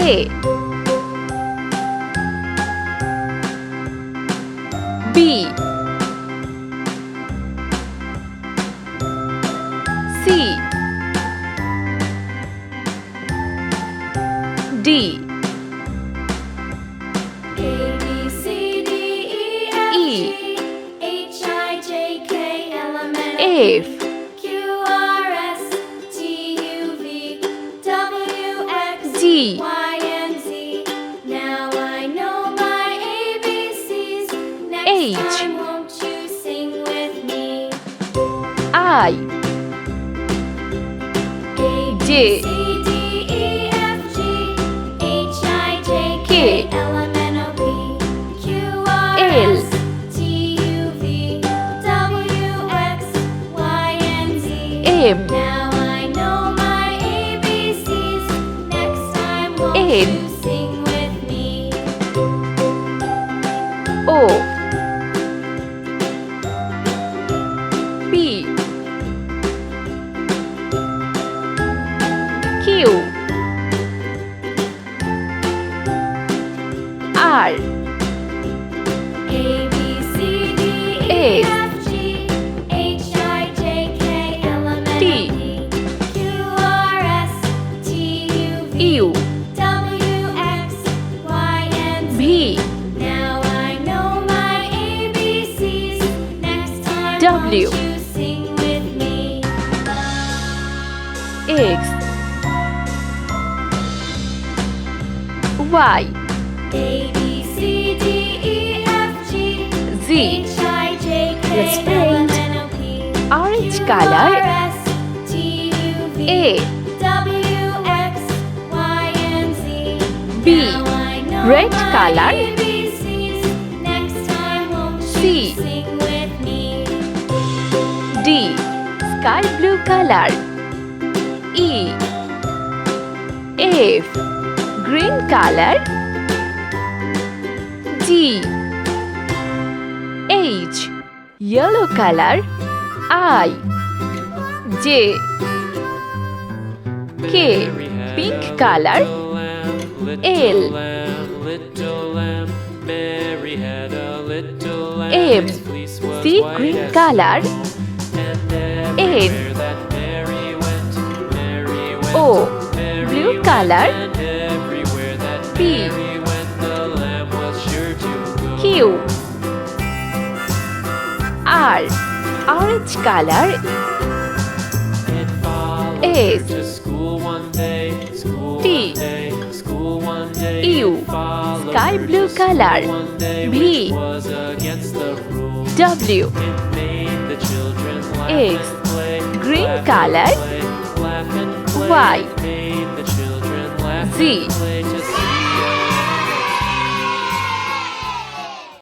A B C D A B C D E F G H I J K L M N O F P Q R S T U V W X G Y and Z. Now I know my ABCs. Next H time, won't you sing with me? I A B J C D E F G H I J K K L M N O P Q R L S T U V W X Y and Z. M Now I know my ABCs. Next time, won't N you sing with me? O P Q R A B C D E F G H I J K L M N T O P Q R S T U V U W X Y and Z. V Now I know my ABCs. Next time, W won't you sing with me? X Y A B C D E F G Z H I J Let's K paint. L M N O P orange Q color R S T U V A W X Y and Z. B Now I know red my color ABCs. Next time, won't C you sing with me? D sky blue color E F green color G H yellow color I J K pink color L M sea green color N O blue color P Q R orange color S T U sky blue color V W X green color Y Z